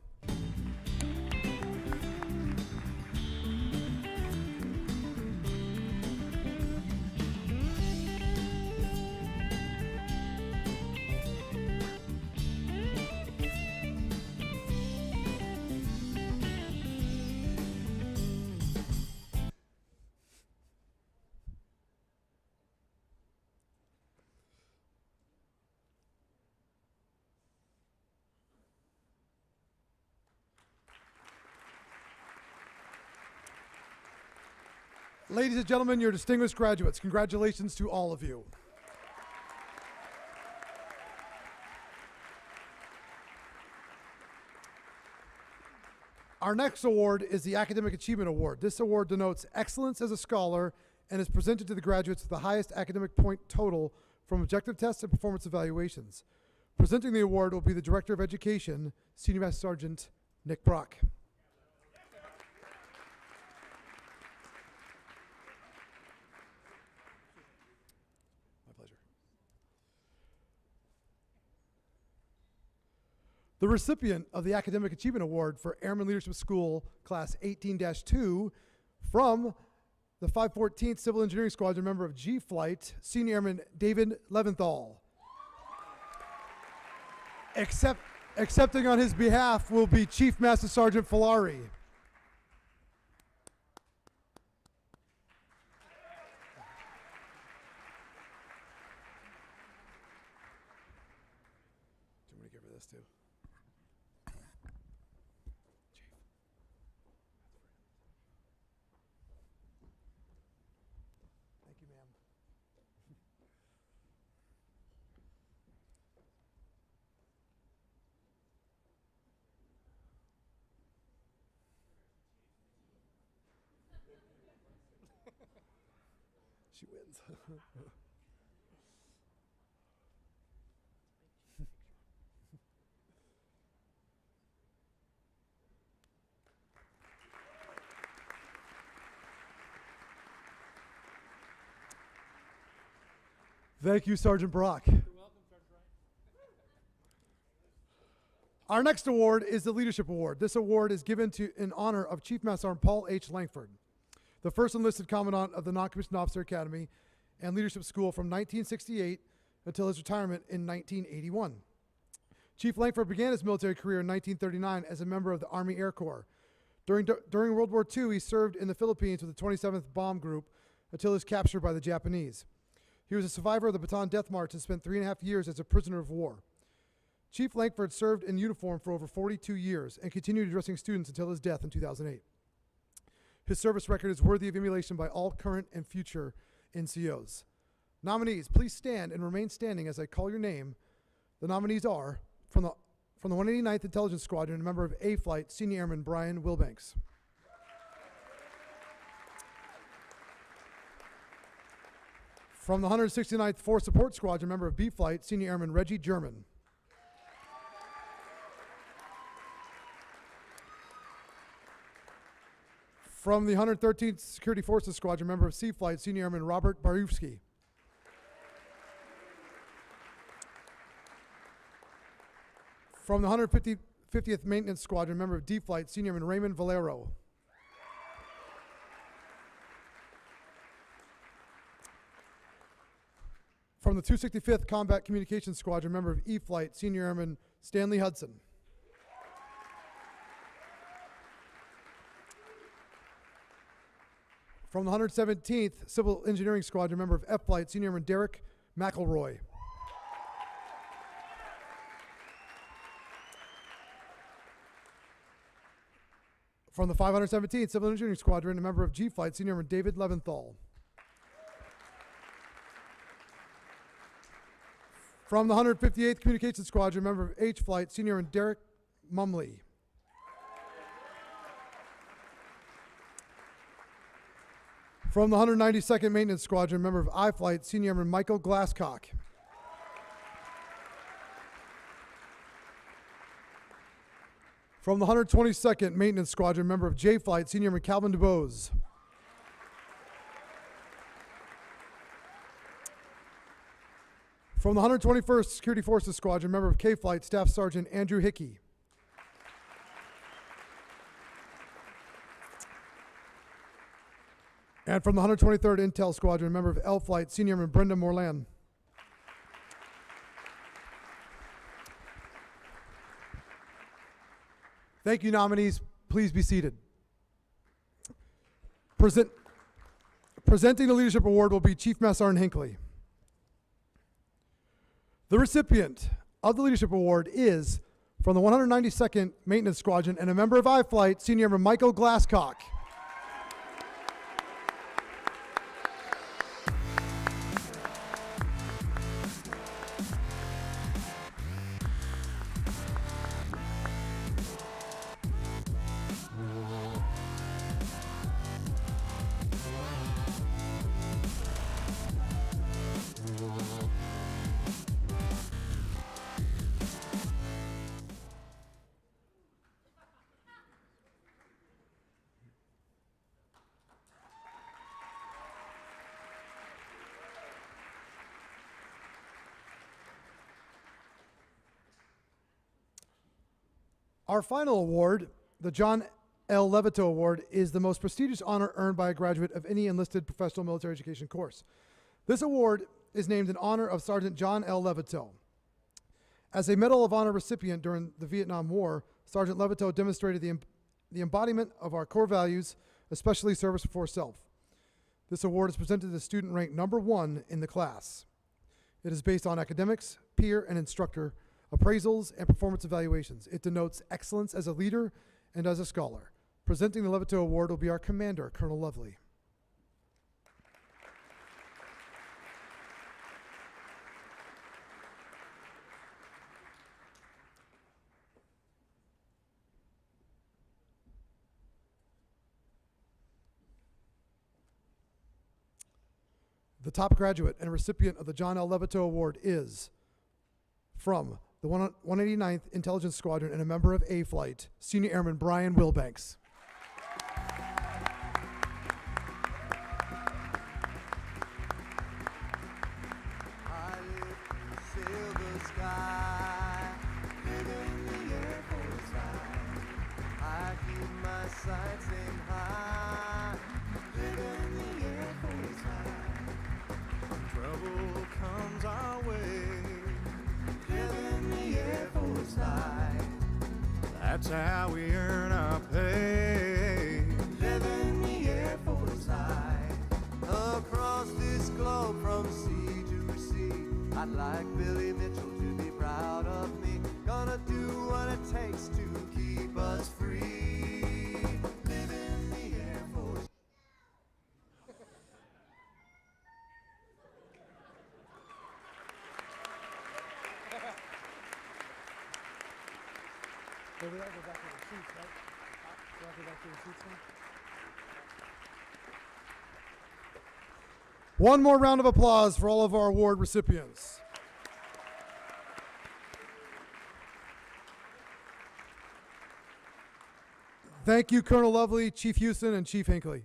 Ladies and gentlemen, your distinguished graduates, congratulations to all of you. Our next award is the Academic Achievement Award. This award denotes excellence as a scholar and is presented to the graduates with the highest academic point total from objective tests and performance evaluations. Presenting the award will be the Director of Education, Senior Master Sergeant Nick Brock. The recipient of the Academic Achievement Award for Airman Leadership School Class 18-2 from the 514th Civil Engineering Squadron, member of G Flight, Senior Airman David Leventhal. Accepting on his behalf will be Chief Master Sgt. Filari. Do you want to give her this too? Thank you, ma'am. She wins. Thank you, Sergeant Brock. Our next award is the Leadership Award. This award is given in honor of Chief Master Sergeant Paul H. Langford, the first enlisted commandant of the Non-Commissioned Officer Academy and Leadership School from 1968 until his retirement in 1981. Chief Langford began his military career in 1939 as a member of the Army Air Corps. During World War II, he served in the Philippines with the 27th Bomb Group until his capture by the Japanese. He was a survivor of the Bataan Death March and spent 3.5 years as a prisoner of war. Chief Langford served in uniform for over 42 years and continued addressing students until his death in 2008. His service record is worthy of emulation by all current and future NCOs. Nominees, please stand and remain standing as I call your name. The nominees are, from the 189th Intelligence Squadron, a member of A Flight, Senior Airman Brian Wilbanks. From the 169th Force Support Squadron, member of B Flight, Senior Airman Reggie German. From the 113th Security Forces Squadron, member of C Flight, Senior Airman Robert Barufsky. From the 150th Maintenance Squadron, member of D Flight, Senior Airman Raymond Valero. From the 265th Combat Communications Squadron, member of E Flight, Senior Airman Stanley Hudson. From the 117th Civil Engineering Squadron, member of F Flight, Senior Airman Derek McElroy. From the 517th Civil Engineering Squadron, a member of G Flight, Senior Airman David Leventhal. From the 158th Communications Squadron, member of H Flight, Senior Airman Derek Mumley. From the 192nd Maintenance Squadron, member of I Flight, Senior Airman Michael Glasscock. From the 122nd Maintenance Squadron, member of J Flight, Senior Airman Calvin DuBose. From the 121st Security Forces Squadron, member of K Flight, Staff Sergeant Andrew Hickey. And from the 123rd Intel Squadron, member of L Flight, Senior Airman Brenda Morlan. Thank you, nominees. Please be seated. Presenting the Leadership Award will be Chief Master Sergeant Hinckley. The recipient of the Leadership Award is, from the 192nd Maintenance Squadron and a member of I Flight, Senior Airman Michael Glasscock. Our final award, the John L. Levito Award, is the most prestigious honor earned by a graduate of any enlisted professional military education course. This award is named in honor of Sergeant John L. Levito. As a Medal of Honor recipient during the Vietnam War, Sergeant Levito demonstrated the embodiment of our core values, especially service before self. This award is presented to the student ranked #1 in the class. It is based on academics, peer and instructor appraisals, and performance evaluations. It denotes excellence as a leader and as a scholar. Presenting the Levito Award will be our commander, Colonel Lovely. The top graduate and recipient of the John L. Levitt Award is from the 189th Intelligence Squadron and a member of A Flight, Senior Airman Brian Wilbanks. Trouble comes our way, live in the Air Force life. That's how we earn our pay. Live in the Air Force life. Across this globe from sea to sea, I'd like Billy Mitchell to be proud of me. Gonna do what it takes to keep us free. Live in the Air Force. One more round of applause for all of our award recipients. Thank you, Colonel Lovely, Chief Hewson, and Chief Hinckley.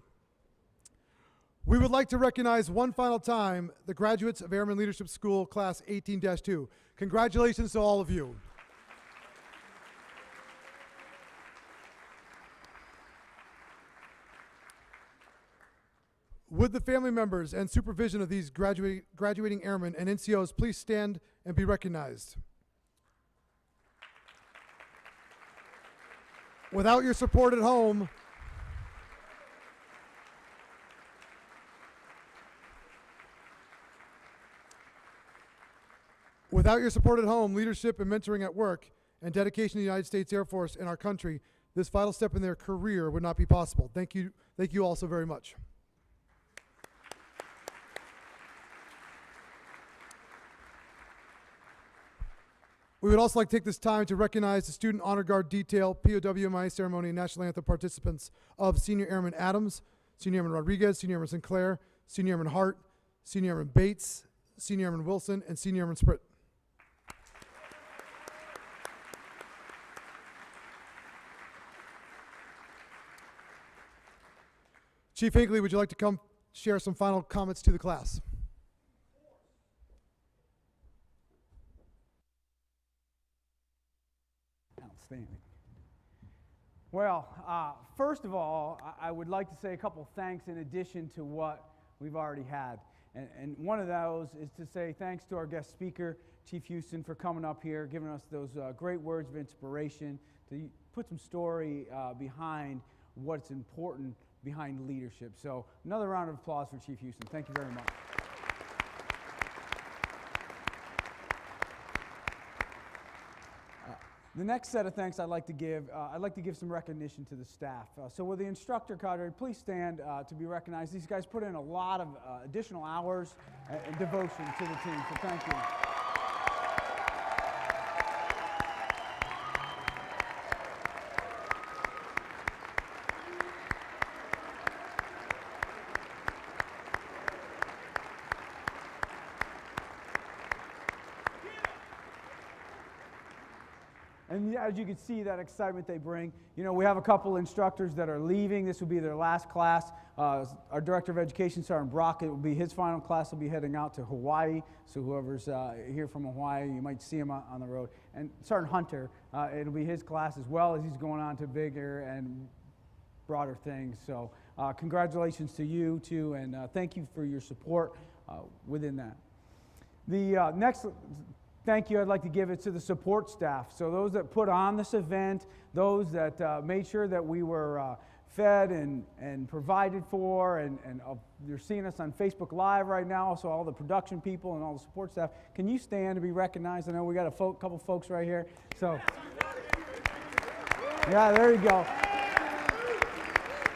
We would like to recognize one final time the graduates of Airman Leadership School, Class 18-2. Congratulations to all of you. Would the family members and supervision of these graduating airmen and NCOs please stand and be recognized? Without your support at home, leadership and mentoring at work, and dedication to the United States Air Force and our country, this vital step in their career would not be possible. Thank you all so very much. We would also like to take this time to recognize the Student Honor Guard Detail, POW-MIA ceremony, and National Anthem participants of Senior Airman Adams, Senior Airman Rodriguez, Senior Airman Sinclair, Senior Airman Hart, Senior Airman Bates, Senior Airman Wilson, and Senior Airman Spritt. Chief Hinckley, would you like to come share some final comments to the class? Outstanding. Well, first of all, I would like to say a couple thanks in addition to what we've already had. And one of those is to say thanks to our guest speaker, Chief Hewson, for coming up here, giving us those great words of inspiration, to put some story behind what's important behind leadership. So another round of applause for Chief Hewson. Thank you very much. The next set of thanks I'd like to give some recognition to the staff. So will the instructor cadre please stand to be recognized? These guys put in a lot of additional hours and devotion to the team, so thank you. And as you can see, that excitement they bring. You know, we have a couple instructors that are leaving. This will be their last class. Our Director of Education, Sergeant Brock, it will be his final class. Will be heading out to Hawaii. So whoever's here from Hawaii, you might see him on the road. And Sergeant Hunter, it'll be his class as well, as he's going on to bigger and broader things. So congratulations to you, too, and thank you for your support within that. The next thank you I'd like to give it to the support staff. So those that put on this event, those that made sure that we were fed and provided for, and you're seeing us on Facebook Live right now, so all the production people and all the support staff. Can you stand to be recognized? I know we got a couple folks right here. So, yeah, there you go.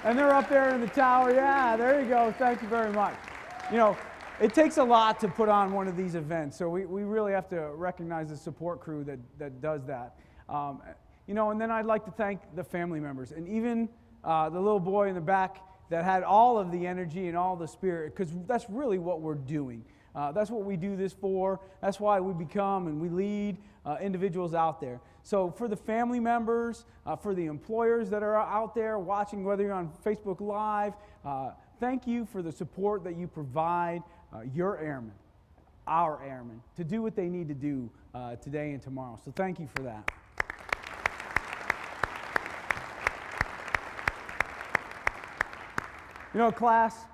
And they're up there in the tower. Yeah, there you go. Thank you very much. You know, it takes a lot to put on one of these events, so we really have to recognize the support crew that does that. You know, and then I'd like to thank the family members, and even the little boy in the back that had all of the energy and all the spirit, because that's really what we're doing. That's what we do this for. That's why we become and we lead individuals out there. So for the family members, for the employers that are out there watching, whether you're on Facebook Live, thank you for the support that you provide your airmen, our airmen, to do what they need to do today and tomorrow. So thank you for that. You know, class,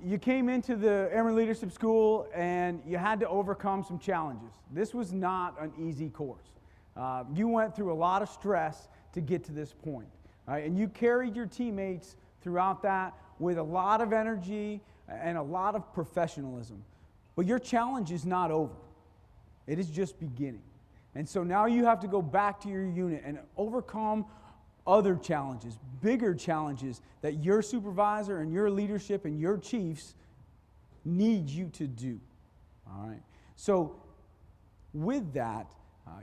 you came into the Airman Leadership School and you had to overcome some challenges. This was not an easy course. You went through a lot of stress to get to this point, right? And you carried your teammates throughout that with a lot of energy and a lot of professionalism. But your challenge is not over. It is just beginning. And so now you have to go back to your unit and overcome other challenges, bigger challenges that your supervisor and your leadership and your chiefs need you to do. All right. So with that,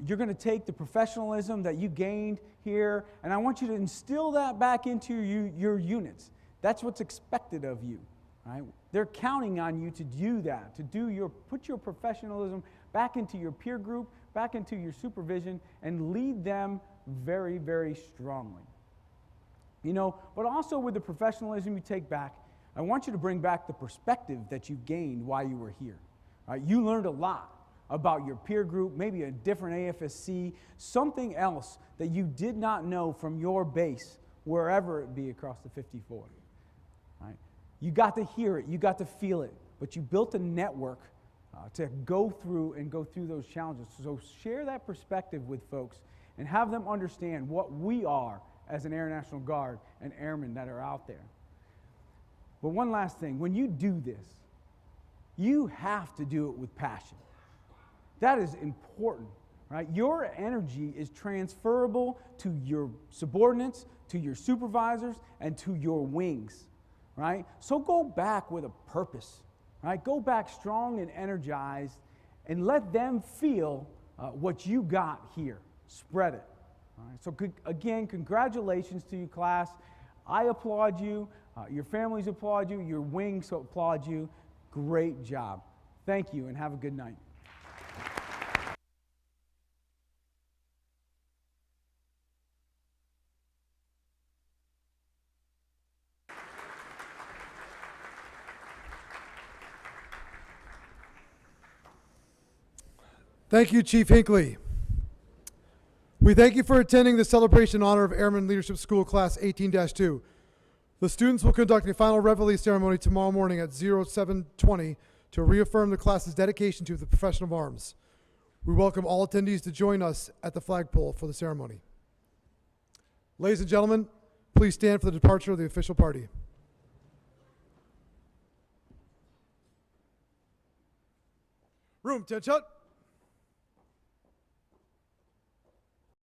you're going to take the professionalism that you gained here, and I want you to instill that back into your units. That's what's expected of you. Right? They're counting on you to do that, put your professionalism back into your peer group, back into your supervision, and lead them very, very strongly. You know, but also with the professionalism you take back, I want you to bring back the perspective that you gained while you were here. Right? You learned a lot about your peer group, maybe a different AFSC, something else that you did not know from your base, wherever it be across the 54. Right? You got to hear it, you got to feel it, but you built a network to go through those challenges. So share that perspective with folks and have them understand what we are as an Air National Guard and airmen that are out there. But one last thing, when you do this, you have to do it with passion. That is important, right? Your energy is transferable to your subordinates, to your supervisors, and to your wings, right? So go back with a purpose, right? Go back strong and energized and let them feel what you got here. Spread it. All right? So again, congratulations to you, class. I applaud you. Your families applaud you. Your wings applaud you. Great job. Thank you, and have a good night. Thank you, Chief Hinckley. We thank you for attending the celebration in honor of Airman Leadership School Class 18-2. The students will conduct a final reveille ceremony tomorrow morning at 07:20 to reaffirm the class's dedication to the profession of arms. We welcome all attendees to join us at the flagpole for the ceremony. Ladies and gentlemen, please stand for the departure of the official party. Room, 10 shut.